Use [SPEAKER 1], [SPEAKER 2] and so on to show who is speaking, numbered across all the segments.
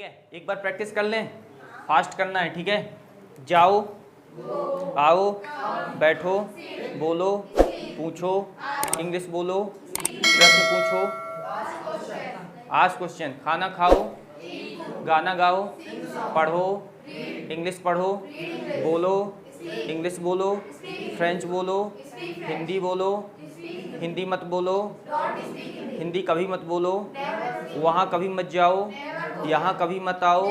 [SPEAKER 1] है, एक बार प्रैक्टिस कर लें, फास्ट करना है, ठीक है। जाओ, आओ, बैठो, बोलो, पूछो, इंग्लिश बोलो, प्रश्न पूछो, आस्क क्वेश्चन, खाना खाओ, गाना गाओ, पढ़ो, इंग्लिश पढ़ो, बोलो, इंग्लिश बोलो, फ्रेंच बोलो, हिंदी बोलो, हिंदी मत बोलो, हिंदी कभी मत बोलो, वहाँ कभी मत जाओ, यहाँ कभी मत आओ,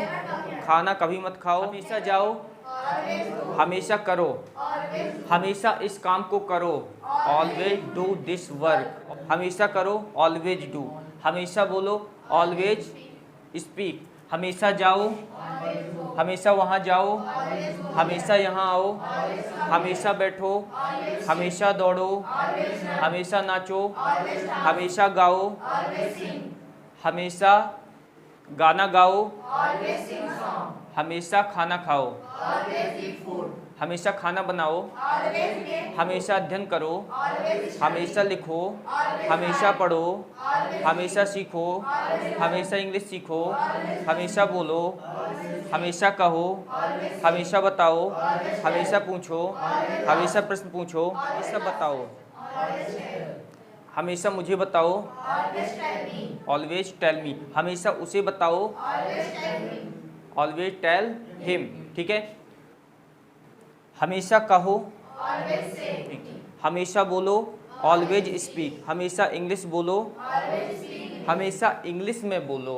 [SPEAKER 1] खाना कभी मत खाओ, हमेशा जाओ, हमेशा करो, हमेशा इस काम को करो, ऑलवेज डू दिस वर्क, हमेशा करो, ऑलवेज डू, हमेशा बोलो, ऑलवेज स्पीक, हमेशा जाओ, हमेशा वहाँ जाओ, हमेशा यहाँ आओ, हमेशा बैठो, हमेशा दौड़ो, हमेशा नाचो, हमेशा गाओ, हमेशा गाना गाओ, हमेशा खाना खाओ, हमेशा खाना बनाओ, हमेशा अध्ययन करो, हमेशा लिखो, हमेशा पढ़ो, हमेशा सीखो, हमेशा इंग्लिश सीखो, हमेशा बोलो, हमेशा कहो, हमेशा बताओ, हमेशा पूछो, हमेशा प्रश्न पूछो, हमेशा बताओ, हमेशा मुझे बताओ, ऑलवेज टेल मी, हमेशा उसे बताओ, ऑलवेज टेल हिम, ठीक है। हमेशा कहो, हमेशा बोलो, ऑलवेज स्पीक, हमेशा इंग्लिश बोलो, हमेशा इंग्लिश में बोलो,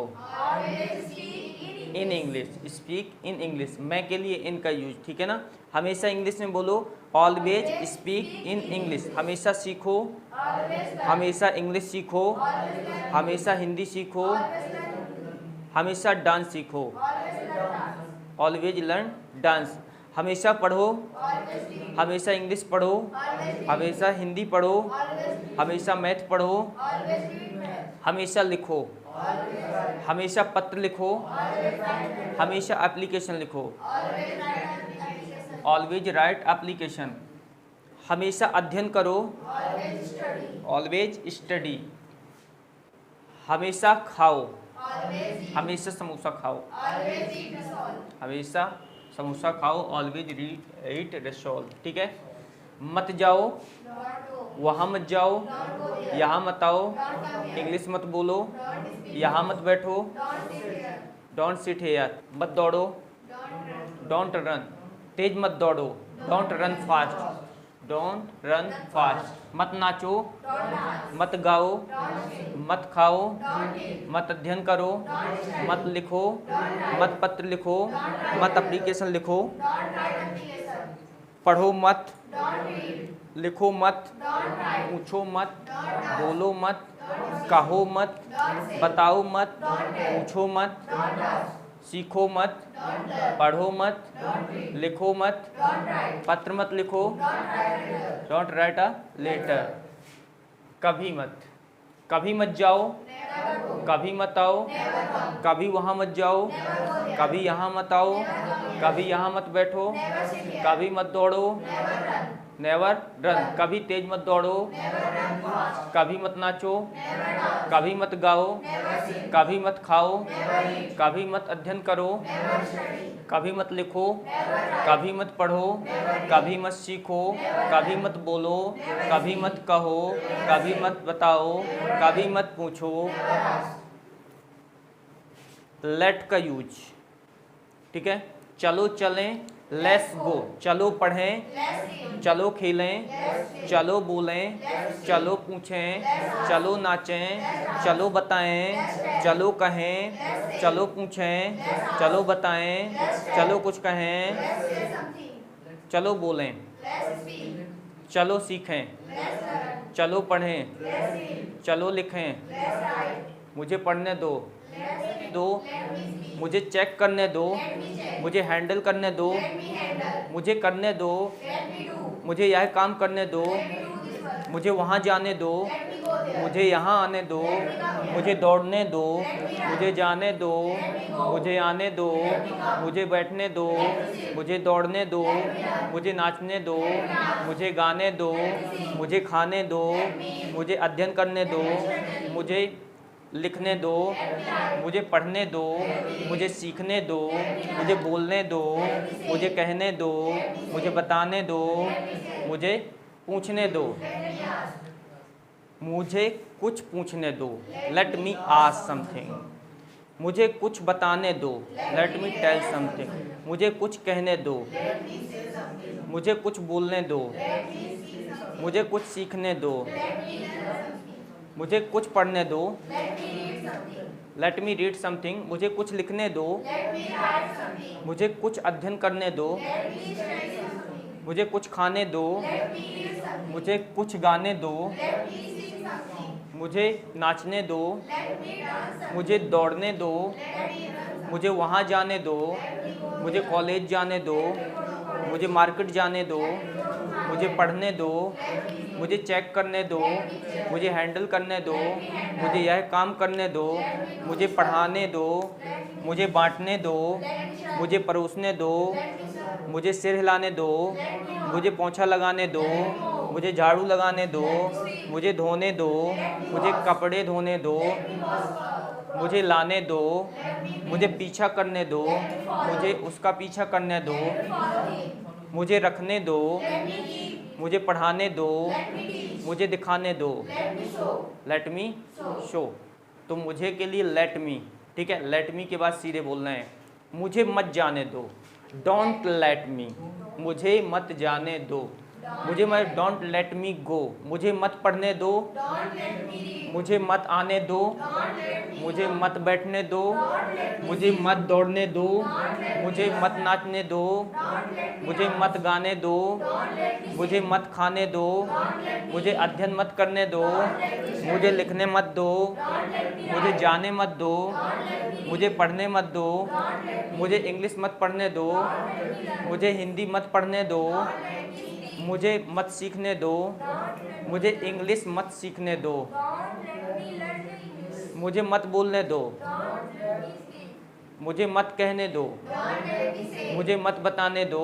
[SPEAKER 1] in English, speak in English, मैं के लिए इन का यूज, ठीक है ना। हमेशा इंग्लिश में बोलो, ऑलवेज स्पीक इन इंग्लिश, हमेशा सीखो, हमेशा इंग्लिश सीखो, हमेशा हिंदी सीखो, हमेशा डांस सीखो, ऑलवेज लर्न डांस, हमेशा पढ़ो, हमेशा इंग्लिश पढ़ो, हमेशा हिंदी पढ़ो, हमेशा मैथ पढ़ो, हमेशा लिखो, हमेशा पत्र लिखो, हमेशा एप्लीकेशन लिखो, ऑलवेज राइट एप्लीकेशन, हमेशा अध्ययन करो, ऑलवेज स्टडी, हमेशा खाओ, हमेशा समोसा खाओ, हमेशा समोसा खाओ, ऑलवेज ईट रसोल, ठीक है। मत जाओ, वहाँ मत जाओ, यहाँ मत आओ, इंग्लिश मत बोलो, यहाँ मत बैठो, डोंट सिट हेयर, मत दौड़ो, डोंट रन, तेज मत दौड़ो, don't run fast, don't run fast, मत नाचो, मत गाओ, मत खाओ, मत अध्ययन करो, मत लिखो, मत पत्र लिखो, मत एप्लीकेशन लिखो, पढ़ो मत, लिखो मत, पूछो मत, बोलो मत, कहो मत, बताओ मत, पूछो मत, सीखो मत, पढ़ो मत, लिखो मत, पत्र मत लिखो, डोंट राइट अ लेटर, कभी मत, कभी मत जाओ, कभी मत आओ, कभी वहाँ मत जाओ, कभी यहाँ मत आओ, कभी यहाँ मत बैठो, कभी मत दौड़ो, नेवर रन, कभी तेज मत दौड़ो, कभी मत नाचो, कभी मत गाओ, कभी मत खाओ, कभी मत अध्ययन करो, कभी मत लिखो, कभी मत पढ़ो, कभी मत सीखो, कभी मत बोलो, कभी मत कहो, कभी मत बताओ, कभी मत पूछो, लेट का यूज, ठीक है। चलो चलें, लेट्स गो, चलो पढ़ें, चलो खेलें, चलो बोलें, चलो पूछें, चलो नाचें, चलो बताएं, चलो कहें, चलो पूछें, चलो बताएं, चलो कुछ कहें, चलो बोलें, चलो सीखें, चलो पढ़ें, चलो लिखें, मुझे पढ़ने दो, मुझे चेक करने दो, मुझे हैंडल करने दो, मुझे करने दो, मुझे यह काम करने दो, मुझे वहाँ जाने दो, मुझे यहाँ आने दो, मुझे दौड़ने दो, मुझे जाने दो, मुझे आने दो, मुझे बैठने दो, मुझे दौड़ने दो, मुझे नाचने दो, मुझे गाने दो, मुझे खाने दो, मुझे अध्ययन करने दो, मुझे लिखने दो, मुझे पढ़ने दो, मुझे सीखने दो, मुझे बोलने दो, मुझे कहने दो, मुझे बताने दो, मुझे पूछने दो, मुझे कुछ पूछने दो, लेट मी आस्क समथिंग, मुझे कुछ बताने दो, लेट मी टेल समथिंग, मुझे कुछ कहने दो, मुझे कुछ बोलने दो, मुझे कुछ सीखने दो, मुझे कुछ पढ़ने दो, लेट मी रीड समथिंग, मुझे कुछ लिखने दो, मुझे कुछ अध्ययन करने दो, मुझे कुछ खाने दो, मुझे कुछ गाने दो, मुझे नाचने दो, मुझे दौड़ने दो, मुझे वहाँ जाने दो, मुझे कॉलेज जाने दो, मुझे मार्केट जाने दो, मुझे पढ़ने दो, मुझे चेक करने दो, मुझे हैंडल करने दो, मुझे यह काम करने दो, मुझे पढ़ाने दो, मुझे बांटने दो, मुझे परोसने दो, मुझे सिर हिलाने दो, मुझे पोंछा लगाने दो, मुझे झाड़ू लगाने दो, मुझे धोने दो, मुझे कपड़े धोने दो, मुझे लाने दो, मुझे पीछा करने दो, मुझे उसका पीछा करने दो, मुझे रखने दो, मुझे पढ़ाने दो, मुझे दिखाने दो, लेट मी शो। तो मुझे के लिए लेट मी, ठीक है, लेट मी के बाद सीधे बोलना है, मुझे मत जाने दो, डोंट लेट मी, मुझे मत जाने दो, मुझे मत डोंट लेट मी गो, मुझे मत पढ़ने दो, मुझे मत आने दो, मुझे मत बैठने दो, मुझे मत दौड़ने दो, मुझे मत नाचने दो, मुझे मत गाने दो, मुझे मत खाने दो, मुझे अध्ययन मत करने दो, मुझे लिखने मत दो, मुझे जाने मत दो, मुझे पढ़ने मत दो, मुझे इंग्लिश मत पढ़ने दो, मुझे हिंदी मत पढ़ने दो, मुझे मत सीखने दो, मुझे इंग्लिश मत सीखने दो, मुझे मत बोलने दो, मुझे मत कहने दो, मुझे मत बताने दो,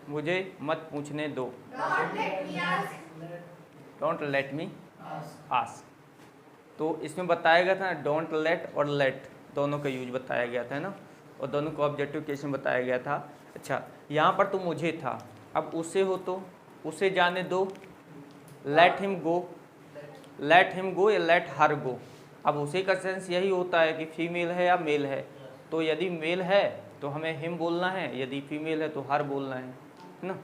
[SPEAKER 1] मुझे मत पूछने दो, डोंट लेट मी आस्क। तो इसमें बताया गया था ना, डोंट लेट और लेट दोनों का यूज बताया गया था ना, और दोनों को ऑब्जेक्टिव केस में बताया गया था। अच्छा, यहाँ पर तो मुझे था, अब उसे हो तो उसे जाने दो, let him go, let him go या लेट हर गो। अब उसे का सेंस यही होता है कि फीमेल है या मेल है, तो यदि मेल है तो हमें हिम बोलना है, यदि फीमेल है तो हर बोलना है ना।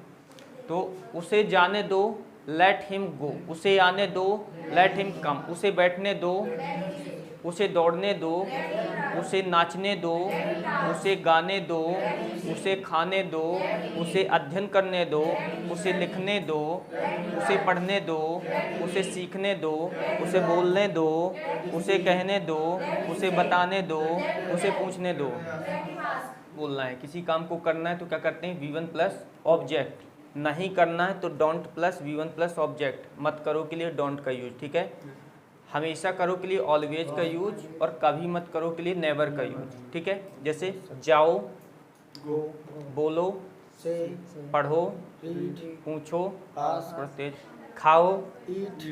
[SPEAKER 1] तो उसे जाने दो, लेट हिम गो, उसे आने दो, लेट हिम कम, उसे बैठने दो, उसे दौड़ने दो, उसे नाचने दो, उसे गाने दो, उसे खाने दो, उसे अध्ययन करने दो, उसे लिखने दो, उसे पढ़ने दो, उसे सीखने दो, उसे बोलने दो, उसे कहने दो, उसे बताने दो, उसे पूछने दो। बोलना है, किसी काम को करना है तो क्या करते हैं, V1 प्लस ऑब्जेक्ट, नहीं करना है तो don't plus V1 plus object, मत करो के लिए डोंट का यूज, ठीक है। हमेशा करो के लिए ऑलवेज का यूज, और कभी मत करो के लिए नेवर का यूज, ठीक है। जैसे जाओ, बोलो, पढ़ो, पूछो, तेज खाओ,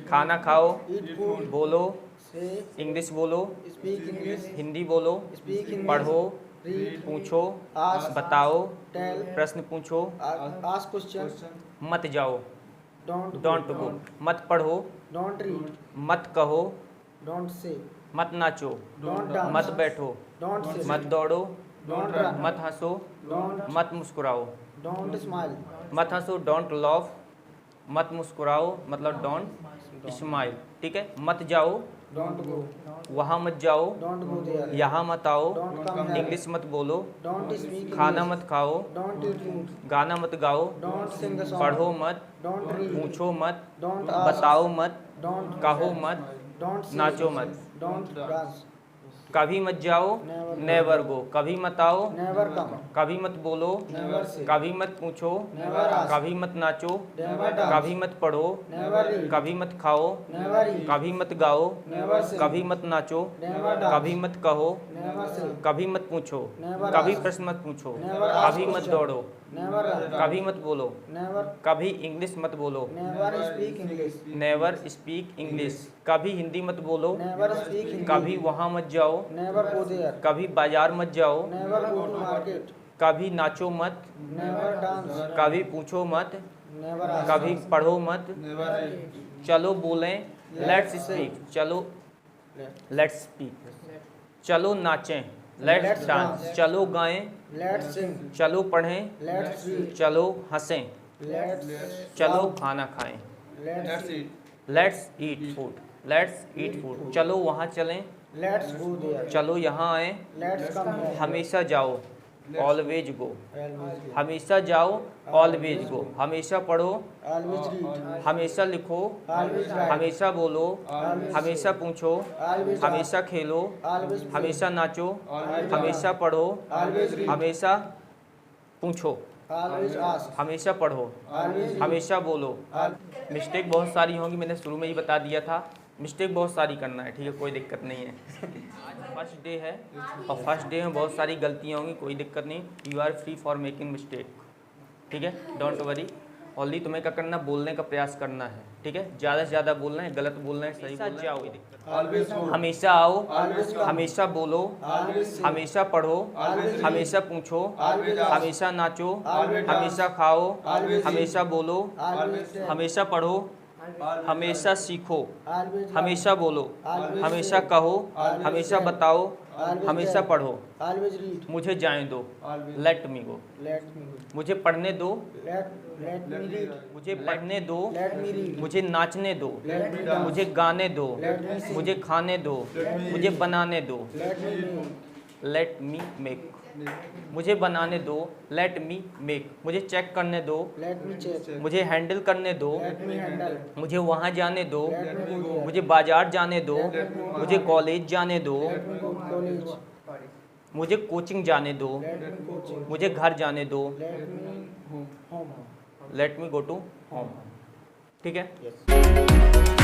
[SPEAKER 1] खाना खाओ, बोलो, इंग्लिश बोलो, हिंदी बोलो, पढ़ो, पूछो, बताओ, प्रश्न पूछो, मत जाओ, डोंट गो, मत पढ़ो,
[SPEAKER 2] डोंट रीड,
[SPEAKER 1] मत कहो,
[SPEAKER 2] डोंट से,
[SPEAKER 1] मत नाचो,
[SPEAKER 2] डोंट डांस,
[SPEAKER 1] मत बैठो,
[SPEAKER 2] डोंट से,
[SPEAKER 1] मत दौड़ो,
[SPEAKER 2] डोंट रन,
[SPEAKER 1] मत हंसो,
[SPEAKER 2] डोंट,
[SPEAKER 1] मत मुस्कुराओ,
[SPEAKER 2] डोंट स्माइल,
[SPEAKER 1] मत हंसो, डोंट लॉफ, मत मुस्कुराओ मतलब डोंट स्माइल, ठीक है। मत जाओ,
[SPEAKER 2] डोंट गो,
[SPEAKER 1] वहाँ मत जाओ,
[SPEAKER 2] डोंट गो देयर,
[SPEAKER 1] यहाँ मत आओ,
[SPEAKER 2] डोंट कम हियर,
[SPEAKER 1] इंग्लिश मत बोलो,
[SPEAKER 2] डोंट स्पीक,
[SPEAKER 1] खाना मत खाओ,
[SPEAKER 2] डोंट ईट फूड,
[SPEAKER 1] गाना मत गाओ,
[SPEAKER 2] डोंट सिंग अ सॉन्ग,
[SPEAKER 1] पढ़ो मत,
[SPEAKER 2] डोंट रीड,
[SPEAKER 1] पूछो मत,
[SPEAKER 2] डोंट आस्क,
[SPEAKER 1] बताओ मत,
[SPEAKER 2] डोंट
[SPEAKER 1] कहो मत,
[SPEAKER 2] डोंट
[SPEAKER 1] नाचो मत,
[SPEAKER 2] डोंट डांस,
[SPEAKER 1] कभी मत जाओ, नेवर गो, कभी मत आओ,
[SPEAKER 2] नेवर कम,
[SPEAKER 1] कभी मत बोलो,
[SPEAKER 2] नेवर से,
[SPEAKER 1] कभी मत पूछो,
[SPEAKER 2] नेवर आस्क,
[SPEAKER 1] कभी मत नाचो,
[SPEAKER 2] नेवर डांस,
[SPEAKER 1] कभी मत पढ़ो,
[SPEAKER 2] नेवर रीड,
[SPEAKER 1] कभी मत खाओ,
[SPEAKER 2] नेवर ईट,
[SPEAKER 1] कभी मत गाओ,
[SPEAKER 2] नेवर सिंग,
[SPEAKER 1] कभी मत नाचो,
[SPEAKER 2] नेवर डांस,
[SPEAKER 1] कभी मत कहो,
[SPEAKER 2] नेवर से,
[SPEAKER 1] कभी मत पूछो,
[SPEAKER 2] नेवर
[SPEAKER 1] कभी
[SPEAKER 2] आस्क,
[SPEAKER 1] प्रश्न मत पूछो,
[SPEAKER 2] नेवर आस्क
[SPEAKER 1] कभी मत
[SPEAKER 2] क्वेश्चन,
[SPEAKER 1] दौड़ो,
[SPEAKER 2] Never run.
[SPEAKER 1] कभी मत बोलो,
[SPEAKER 2] Never.
[SPEAKER 1] कभी इंग्लिश मत बोलो,
[SPEAKER 2] Never speak English.
[SPEAKER 1] Never speak English, कभी हिंदी मत बोलो,
[SPEAKER 2] Never speak Hindi.
[SPEAKER 1] कभी वहाँ मत जाओ,
[SPEAKER 2] Never go there.
[SPEAKER 1] कभी बाजार मत जाओ,
[SPEAKER 2] Never go to market.
[SPEAKER 1] कभी नाचो मत,
[SPEAKER 2] Never dance.
[SPEAKER 1] कभी पूछो मत,
[SPEAKER 2] Never ask.
[SPEAKER 1] कभी पढ़ो मत,
[SPEAKER 3] Never read.
[SPEAKER 1] चलो बोलें, लेट्स स्पीक, चलो लेट्स स्पीक, चलो नाचें, लेट्स
[SPEAKER 2] Let's
[SPEAKER 1] डांस,
[SPEAKER 2] dance.
[SPEAKER 1] चलो गाएं,
[SPEAKER 2] Let's sing.
[SPEAKER 1] चलो पढ़ें,
[SPEAKER 2] Let's read.
[SPEAKER 1] चलो हंसें,
[SPEAKER 2] Let's
[SPEAKER 1] चलो
[SPEAKER 2] shout.
[SPEAKER 1] खाना खाएं,
[SPEAKER 2] Let's
[SPEAKER 3] That's
[SPEAKER 2] eat.
[SPEAKER 3] it.
[SPEAKER 1] Let's eat food, let's eat food, चलो वहाँ चलें,
[SPEAKER 2] Let's go there.
[SPEAKER 1] चलो यहाँ आएं,
[SPEAKER 2] Let's come here.
[SPEAKER 1] हमेशा जाओ, ऑलवेज गो,
[SPEAKER 2] Always go.
[SPEAKER 1] हमेशा जाओ, ऑलवेज गो, हमेशा पढ़ो,
[SPEAKER 2] Always read.
[SPEAKER 1] हमेशा लिखो,
[SPEAKER 2] Always write.
[SPEAKER 1] हमेशा बोलो,
[SPEAKER 2] Always
[SPEAKER 1] हमेशा पूछो,
[SPEAKER 2] Always
[SPEAKER 1] हमेशा खेलो,
[SPEAKER 2] Always play.
[SPEAKER 1] हमेशा नाचो,
[SPEAKER 3] Always
[SPEAKER 1] हमेशा पढ़ो,
[SPEAKER 2] Always read.
[SPEAKER 1] हमेशा पूछो,
[SPEAKER 2] Always ask.
[SPEAKER 1] हमेशा पढ़ो,
[SPEAKER 2] Always read.
[SPEAKER 1] हमेशा बोलो। मिस्टेक बहुत सारी होंगी, मैंने शुरू में ही बता दिया था, मिस्टेक बहुत सारी करना है, ठीक है, कोई दिक्कत नहीं है। फर्स्ट डे है और फर्स्ट डे में बहुत सारी गलतियाँ होंगी, कोई दिक्कत नहीं, you are free for making mistake, ठीक है, डोंट वरी। ओनली तुम्हें क्या करना, बोलने का प्रयास करना है, ठीक है, ज़्यादा से ज़्यादा बोलना है, गलत बोलना है, सही बोलना है, जाओ, कोई दिक्कत
[SPEAKER 3] Always go.
[SPEAKER 1] हमेशा आओ,
[SPEAKER 2] Always come.
[SPEAKER 1] हमेशा बोलो,
[SPEAKER 2] Always sing.
[SPEAKER 1] हमेशा पढ़ो,
[SPEAKER 3] Always read.
[SPEAKER 1] हमेशा पूछो,
[SPEAKER 2] Always ask.
[SPEAKER 1] हमेशा नाचो,
[SPEAKER 2] Always dance.
[SPEAKER 1] हमेशा खाओ,
[SPEAKER 2] Always
[SPEAKER 1] हमेशा बोलो,
[SPEAKER 2] Always tell.
[SPEAKER 1] हमेशा पढ़ो, हमेशा सीखो,
[SPEAKER 2] Always laugh.
[SPEAKER 1] हमेशा बोलो,
[SPEAKER 2] Always
[SPEAKER 1] हमेशा
[SPEAKER 2] say.
[SPEAKER 1] कहो,
[SPEAKER 2] Always
[SPEAKER 1] हमेशा
[SPEAKER 2] tell.
[SPEAKER 1] बताओ,
[SPEAKER 2] Always
[SPEAKER 1] हमेशा
[SPEAKER 2] tell.
[SPEAKER 1] पढ़ो,
[SPEAKER 2] Always read.
[SPEAKER 1] मुझे जाने दो,
[SPEAKER 3] Always.
[SPEAKER 1] लेट मी गो,
[SPEAKER 2] Let me read.
[SPEAKER 1] मुझे पढ़ने दो,
[SPEAKER 2] Let me read.
[SPEAKER 1] मुझे पढ़ने दो,
[SPEAKER 2] Let me read.
[SPEAKER 1] मुझे नाचने दो,
[SPEAKER 2] Let me dance.
[SPEAKER 1] मुझे गाने दो,
[SPEAKER 2] Let me sing.
[SPEAKER 1] मुझे खाने दो, मुझे बनाने दो,
[SPEAKER 2] Let me make.
[SPEAKER 1] Let me make, मुझे बनाने दो, लेट मी मेक, मुझे चेक करने दो,
[SPEAKER 2] Let me check.
[SPEAKER 1] मुझे हैंडल करने दो,
[SPEAKER 2] Let me handle.
[SPEAKER 1] मुझे वहाँ जाने दो,
[SPEAKER 2] Let me go there.
[SPEAKER 1] मुझे बाजार जाने दो, मुझे कॉलेज जाने दो,
[SPEAKER 2] Let me go college.
[SPEAKER 1] मुझे कोचिंग जाने दो,
[SPEAKER 2] Let me coaching.
[SPEAKER 1] मुझे घर जाने दो,
[SPEAKER 2] Let me home.
[SPEAKER 1] Let me go to home, ठीक है।
[SPEAKER 2] Yes.